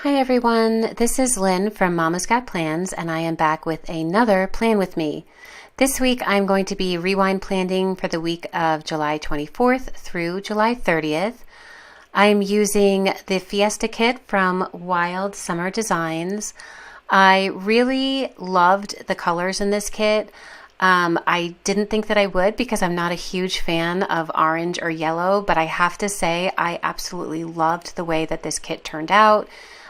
Hi everyone, this is Lynn from mamas.got.plans and I am back with another plan with me. This week I'm going to be rewind planning for the week of July 24th through July 30th. I'm using the Fiesta kit from Wild Summer Designs. I really loved the colors in this kit. I didn't think that I would because I'm not a huge fan of orange or yellow, but I have to say I absolutely loved the way that this kit turned out.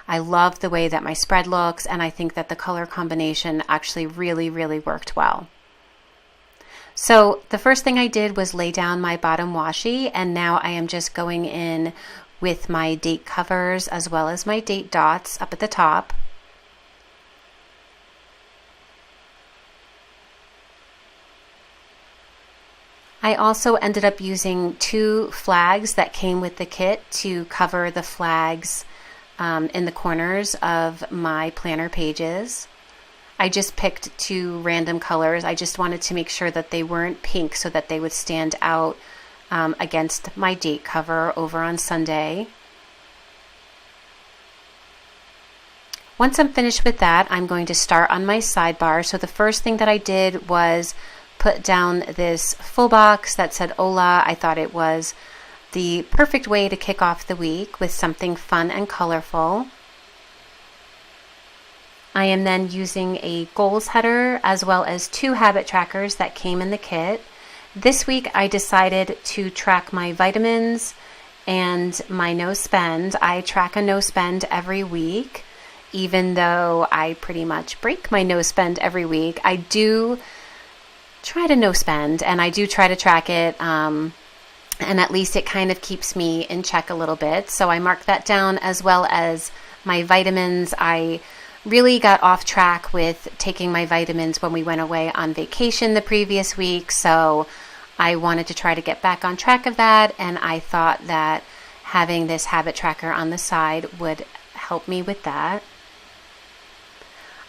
I love the way that my spread looks, and I think that the color combination actually really worked well. So the first thing I did was lay down my bottom washi, and now I am just going in with my date covers as well as my date dots up at the top. I also ended up using 2 flags that came with the kit to cover the flags in the corners of my planner pages. I just picked 2 random colors. I just wanted to make sure that they weren't pink so that they would stand out against my date cover over on Sunday. Once I'm finished with that, I'm going to start on my sidebar. So the first thing that I did was put down this full box that said Hola. I thought it was the perfect way to kick off the week with something fun and colorful. I am then using a goals header as well as 2 habit trackers that came in the kit. This week I decided to track my vitamins and my no spend. I track a no spend every week, even though I pretty much break my no spend every week. I do try to no spend and I do try to track it. And at least it kind of keeps me in check a little bit. So I marked that down as well as my vitamins. I really got off track with taking my vitamins when we went away on vacation the previous week. So I wanted to try to get back on track of that. And I thought that having this habit tracker on the side would help me with that.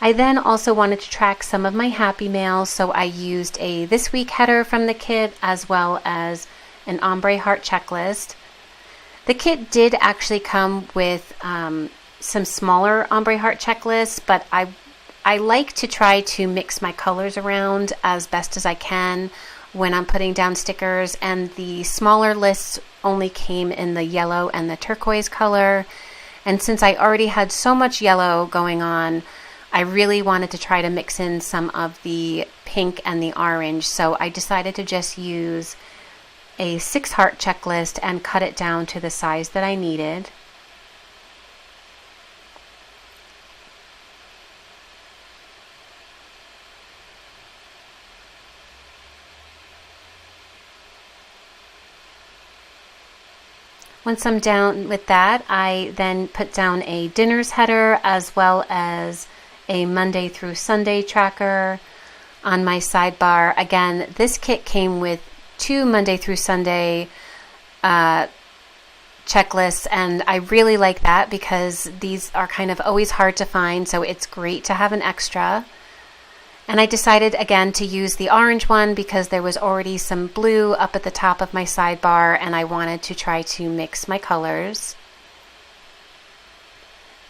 I then also wanted to track some of my happy mail. So I used a this week header from the kit as well as an ombre heart checklist. The kit did actually come with some smaller ombre heart checklists, but I like to try to mix my colors around as best as I can when I'm putting down stickers, and the smaller lists only came in the yellow and the turquoise color. And since I already had so much yellow going on, I really wanted to try to mix in some of the pink and the orange, so I decided to just use a 6 heart checklist and cut it down to the size that I needed. Once I'm down with that, I then put down a dinners header as well as a Monday through Sunday tracker on my sidebar. Again, this kit came with 2 Monday through Sunday checklists, and I really like that because these are kind of always hard to find, so it's great to have an extra. And I decided again to use the orange one because there was already some blue up at the top of my sidebar and I wanted to try to mix my colors.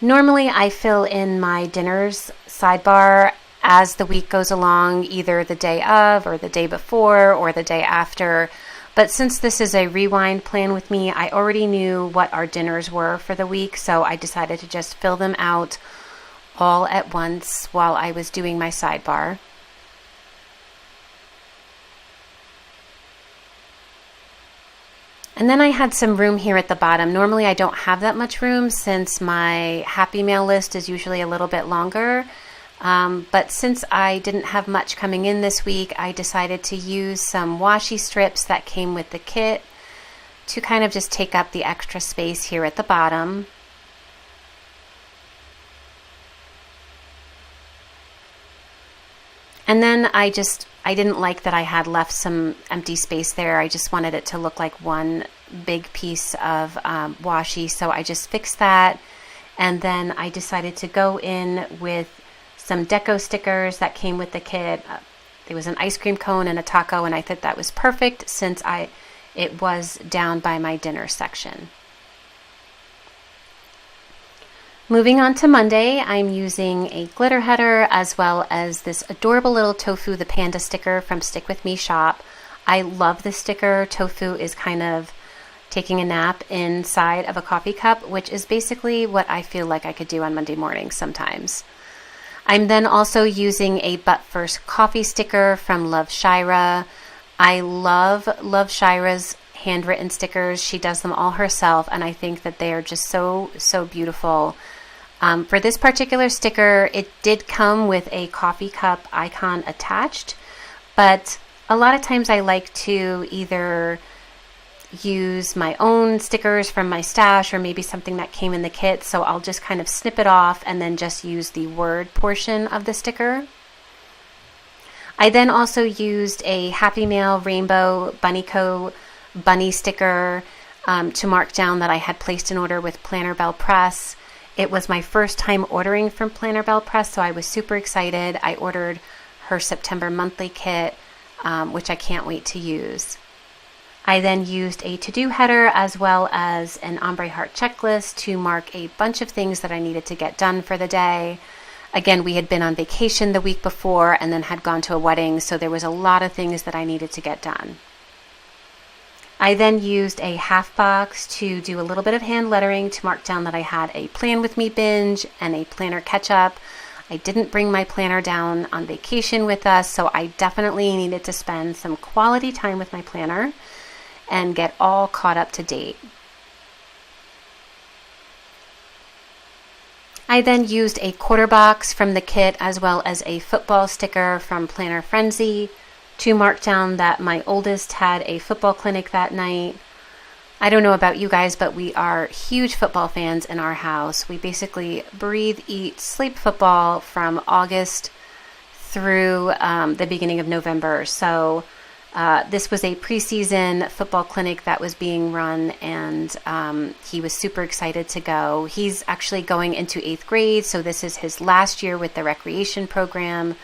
Normally I fill in my dinners sidebar as the week goes along, either the day of or the day before or the day after. But since this is a rewind plan with me, I already knew what our dinners were for the week, so I decided to just fill them out all at once while I was doing my sidebar. And then I had some room here at the bottom. Normally I don't have that much room since my happy mail list is usually a little bit longer. But since I didn't have much coming in this week, I decided to use some washi strips that came with the kit to kind of just take up the extra space here at the bottom. And then I didn't like that I had left some empty space there. I just wanted it to look like one big piece of washi, so I just fixed that. And then I decided to go in with some deco stickers that came with the kit. There was an ice cream cone and a taco, and I thought that was perfect since it was down by my dinner section. Moving on to Monday, I'm using a glitter header as well as this adorable little Tofu the Panda sticker from Stick With Me shop. I love this sticker. Tofu is kind of taking a nap inside of a coffee cup, which is basically what I feel like I could do on Monday mornings sometimes. I'm then also using a But First coffee sticker from Love Shira. I love Shira's handwritten stickers. She does them all herself, and I think that they are just so beautiful. For this particular sticker, it did come with a coffee cup icon attached, but a lot of times I like to either use my own stickers from my stash or maybe something that came in the kit, so I'll just kind of snip it off and then just use the word portion of the sticker. I then also used a Happy Mail Rainbow Bunnyco bunny sticker to mark down that I had placed an order with Planner Bell Press. It was my first time ordering from Planner Bell Press, so I was super excited. I ordered her September monthly kit, which I can't wait to use. I then used a to-do header as well as an ombre heart checklist to mark a bunch of things that I needed to get done for the day. Again, we had been on vacation the week before and then had gone to a wedding, so there was a lot of things that I needed to get done. I then used a half box to do a little bit of hand lettering to mark down that I had a Plan With Me binge and a planner catch up. I didn't bring my planner down on vacation with us, so I definitely needed to spend some quality time with my planner and get all caught up to date. I then used a quarter box from the kit as well as a football sticker from Planner Frenzy to mark down that my oldest had a football clinic that night. I don't know about you guys, but we are huge football fans in our house. We basically breathe, eat, sleep football from August through the beginning of November. So this was a preseason football clinic that was being run, and he was super excited to go. He's actually going into 8th grade, so this is his last year with the recreation program,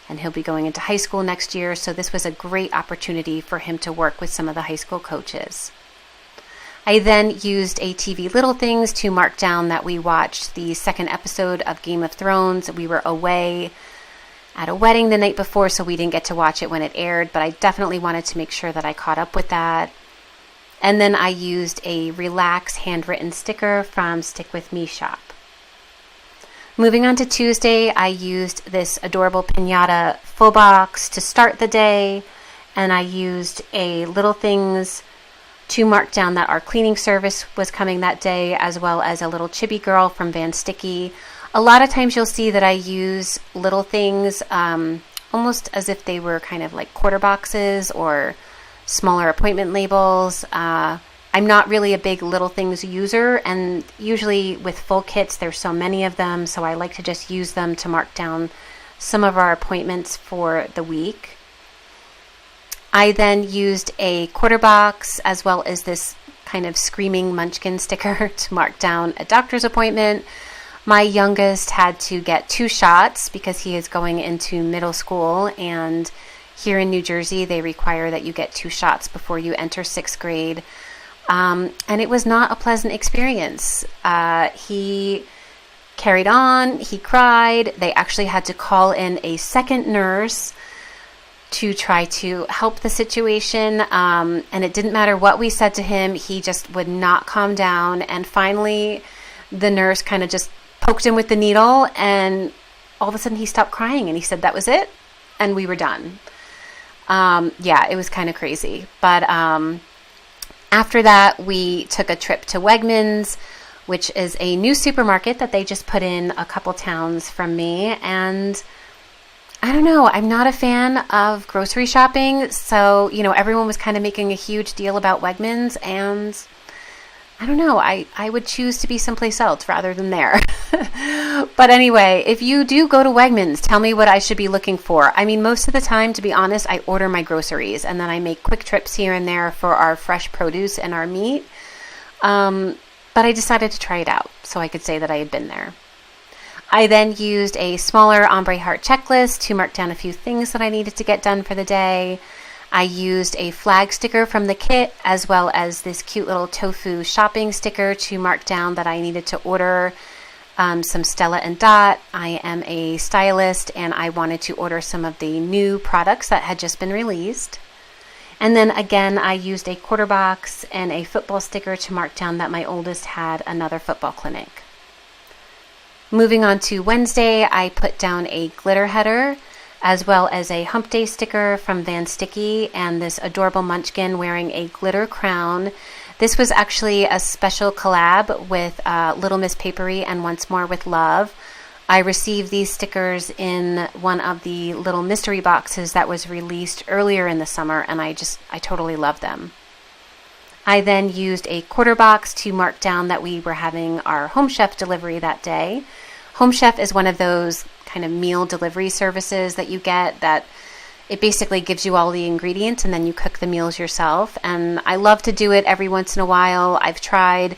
and he'll be going into high school next year, so this was a great opportunity for him to work with some of the high school coaches. I then used a TV Little Things to mark down that we watched the second episode of Game of Thrones. We were away at a wedding the night before, so we didn't get to watch it when it aired, but I definitely wanted to make sure that I caught up with that. And then I used a Relax handwritten sticker from Stick With Me shop. Moving on to Tuesday, I used this adorable piñata full box to start the day, and I used a Little Things to mark down that our cleaning service was coming that day, as well as a little chibi girl from Van Sticky. A lot of times you'll see that I use Little Things almost as if they were kind of like quarter boxes or smaller appointment labels. I'm not really a big Little Things user, and usually with full kits there's so many of them, so I like to just use them to mark down some of our appointments for the week. I then used a quarter box as well as this kind of screaming munchkin sticker to mark down a doctor's appointment. My youngest had to get 2 shots because he is going into middle school, and here in New Jersey they require that you get 2 shots before you enter 6th grade. And it was not a pleasant experience. He carried on, he cried. They actually had to call in a second nurse to try to help the situation. And it didn't matter what we said to him, he just would not calm down. And finally, the nurse kind of just poked him with the needle, and all of a sudden he stopped crying and he said that was it, and we were done. Yeah, it was kind of crazy. But after that, we took a trip to Wegmans, which is a new supermarket that they just put in a couple towns from me. And I don't know, I'm not a fan of grocery shopping. So, everyone was kind of making a huge deal about Wegmans, and I don't know, I would choose to be someplace else rather than there. But anyway, if you do go to Wegmans, tell me what I should be looking for. I mean, most of the time, to be honest, I order my groceries and then I make quick trips here and there for our fresh produce and our meat. But I decided to try it out so I could say that I had been there. I then used a smaller ombre heart checklist to mark down a few things that I needed to get done for the day. I used a flag sticker from the kit as well as this cute little tofu shopping sticker to mark down that I needed to order some Stella and Dot. I am a stylist and I wanted to order some of the new products that had just been released. And then again, I used a quarter box and a football sticker to mark down that my oldest had another football clinic. Moving on to Wednesday, I put down a glitter header as well as a hump day sticker from Van Sticky and this adorable munchkin wearing a glitter crown. This was actually a special collab with Little Miss Papery and Once More with Love. I received these stickers in one of the little mystery boxes that was released earlier in the summer, and I totally love them. I then used a quarter box to mark down that we were having our Home Chef delivery that day. Home Chef is one of those kind of meal delivery services that you get that it basically gives you all the ingredients and then you cook the meals yourself. And I love to do it every once in a while. I've tried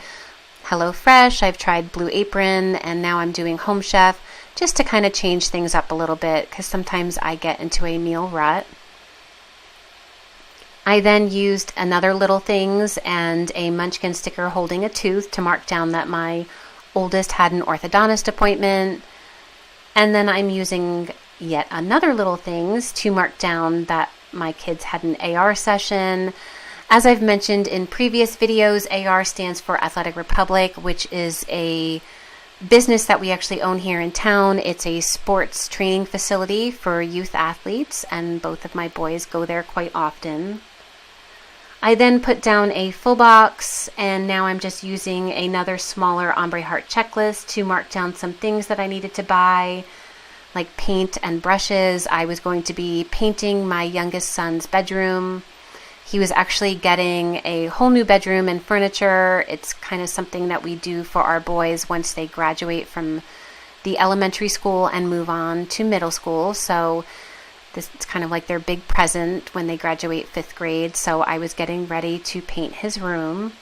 HelloFresh, I've tried Blue Apron, and now I'm doing Home Chef just to kind of change things up a little bit because sometimes I get into a meal rut. I then used another Little Things and a munchkin sticker holding a tooth to mark down that my oldest had an orthodontist appointment. And then I'm using yet another Little Things to mark down that my kids had an AR session. As I've mentioned in previous videos, AR stands for Athletic Republic, which is a business that we actually own here in town. It's a sports training facility for youth athletes, and both of my boys go there quite often. I then put down a full box, and now I'm just using another smaller ombre heart checklist to mark down some things that I needed to buy, like paint and brushes. I was going to be painting my youngest son's bedroom. He was actually getting a whole new bedroom and furniture. It's kind of something that we do for our boys once they graduate from the elementary school and move on to middle school. So this is kind of like their big present when they graduate 5th grade. So I was getting ready to paint his room.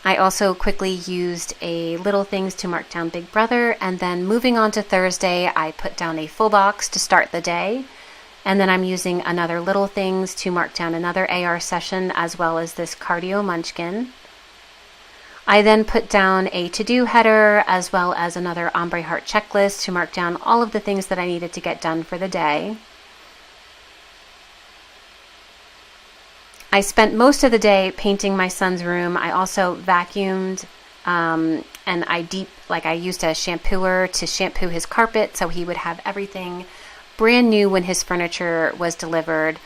I also quickly used a Little Things to mark down Big Brother. And then moving on to Thursday, I put down a full box to start the day. And then I'm using another Little Things to mark down another AR session as well as this cardio munchkin. I then put down a to-do header as well as another ombre heart checklist to mark down all of the things that I needed to get done for the day. I spent most of the day painting my son's room. I also vacuumed and I used a shampooer to shampoo his carpet so he would have everything brand new when his furniture was delivered.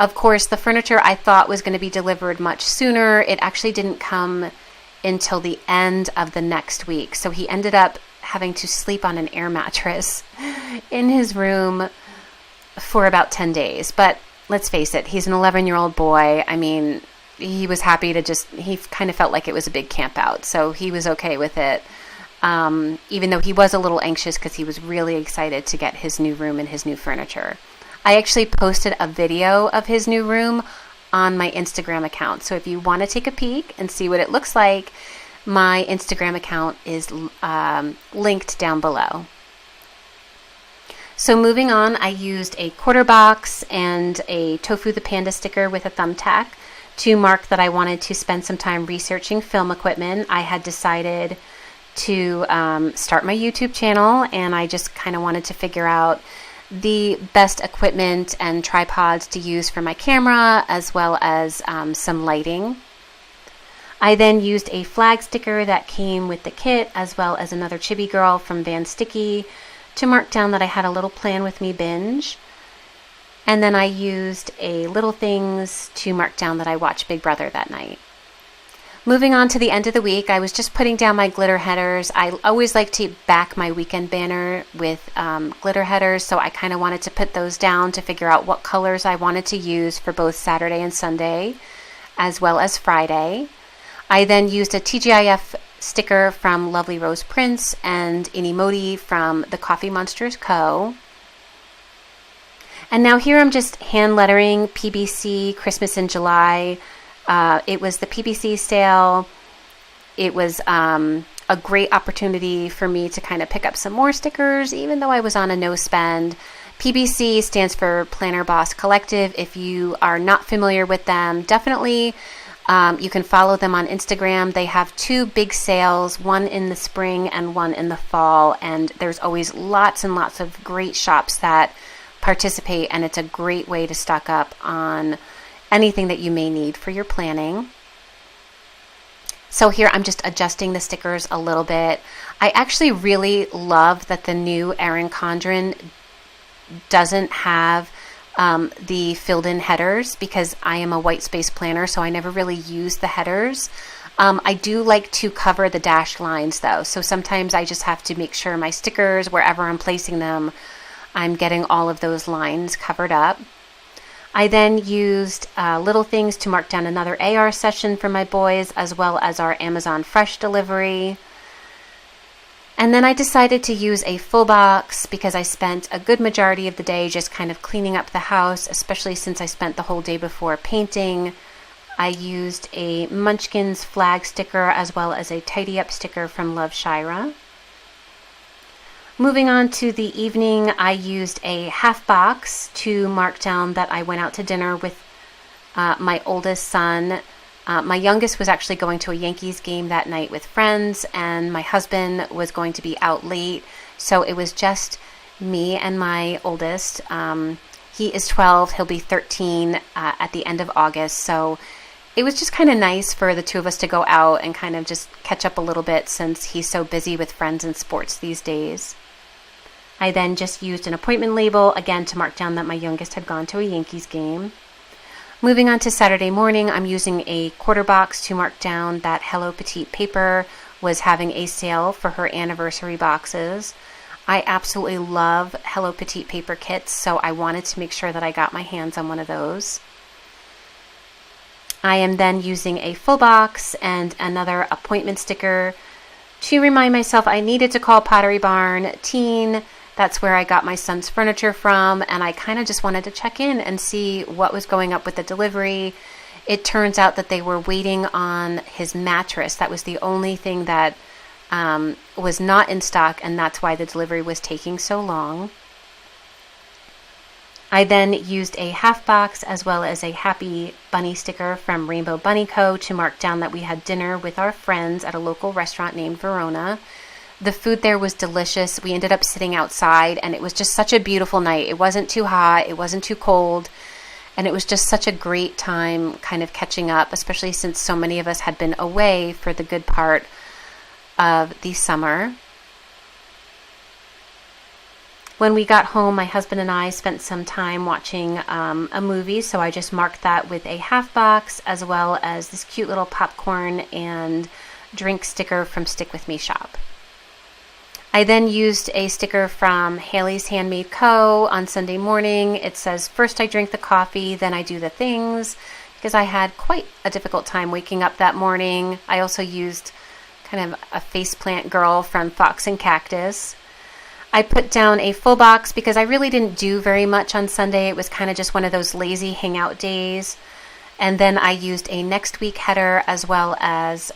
Of course, the furniture I thought was going to be delivered much sooner. It actually didn't come until the end of the next week. So he ended up having to sleep on an air mattress in his room for about 10 days. But let's face it, he's an 11-year-old boy. I mean, he was happy to he kind of felt like it was a big camp out. So he was okay with it. Even though he was a little anxious because he was really excited to get his new room and his new furniture. I actually posted a video of his new room on my Instagram account. So if you want to take a peek and see what it looks like, my Instagram account is linked down below. So moving on, I used a quarter box and a Tofu the Panda sticker with a thumbtack to mark that I wanted to spend some time researching film equipment. I had decided to start my YouTube channel, and I just kind of wanted to figure out the best equipment and tripods to use for my camera, as well as some lighting. I then used a flag sticker that came with the kit, as well as another Chibi Girl from Van Sticky to mark down that I had a little Plan With Me binge. And then I used a Little Things to mark down that I watched Big Brother that night. Moving on to the end of the week, I was just putting down my glitter headers. I always like to back my weekend banner with glitter headers, so I kind of wanted to put those down to figure out what colors I wanted to use for both Saturday and Sunday, as well as Friday. I then used a TGIF sticker from Lovely Rose Prince and an emoji from the Coffee Monsters Co. And now here I'm just hand lettering PBC Christmas in July. It was the PBC sale. It was a great opportunity for me to kind of pick up some more stickers, even though I was on a no spend. PBC stands for Planner Boss Collective. If you are not familiar with them, definitely You can follow them on Instagram. They have 2 big sales, one in the spring and one in the fall. And there's always lots and lots of great shops that participate. And it's a great way to stock up on anything that you may need for your planning. So here I'm just adjusting the stickers a little bit. I actually really love that the new Erin Condren doesn't have the filled in headers, because I am a white space planner, so I never really use the headers. I do like to cover the dashed lines though, so sometimes I just have to make sure my stickers, wherever I'm placing them, I'm getting all of those lines covered up. I then used little things to mark down another AR session for my boys, as well as our Amazon Fresh delivery. And then I decided to use a full box because I spent a good majority of the day just kind of cleaning up the house, especially since I spent the whole day before painting. I used a Munchkins flag sticker as well as a Tidy Up sticker from Love Shira. Moving on to the evening, I used a half box to mark down that I went out to dinner with my oldest son. My youngest was actually going to a Yankees game that night with friends, and my husband was going to be out late. So it was just me and my oldest. He is 12. He'll be 13 at the end of August. So it was just kind of nice for the 2 of us to go out and kind of just catch up a little bit, since he's so busy with friends and sports these days. I then just used an appointment label, again, to mark down that my youngest had gone to a Yankees game. Moving on to Saturday morning, I'm using a quarter box to mark down that Hello Petite Paper was having a sale for her anniversary boxes. I absolutely love Hello Petite Paper kits, so I wanted to make sure that I got my hands on one of those. I am then using a full box and another appointment sticker to remind myself I needed to call Pottery Barn Teen. That's where I got my son's furniture from, and I kind of just wanted to check in and see what was going up with the delivery. It turns out that they were waiting on his mattress. That was the only thing that was not in stock, and that's why the delivery was taking so long. I then used a half box as well as a Happy Bunny sticker from Rainbow Bunny Co. to mark down that we had dinner with our friends at a local restaurant named Verona. The food there was delicious. We ended up sitting outside, and it was just such a beautiful night. It wasn't too hot, it wasn't too cold, and it was just such a great time kind of catching up, especially since so many of us had been away for the good part of the summer. When we got home, my husband and I spent some time watching a movie, so I just marked that with a half box, as well as this cute little popcorn and drink sticker from Stick With Me shop. I then used a sticker from Haley's Handmade Co. on Sunday morning. It says, "First I drink the coffee, then I do the things," because I had quite a difficult time waking up that morning. I also used kind of a faceplant girl from Fox and Cactus. I put down a full box because I really didn't do very much on Sunday. It was kind of just one of those lazy hangout days. And then I used a next week header, as well as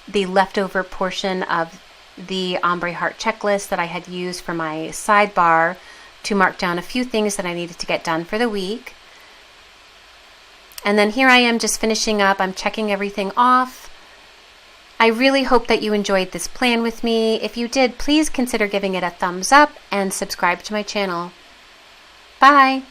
the leftover portion of the ombre heart checklist that I had used for my sidebar to mark down a few things that I needed to get done for the week. And then here I am just finishing up. I'm checking everything off. I really hope that you enjoyed this plan with me. If you did, please consider giving it a thumbs up and subscribe to my channel. Bye!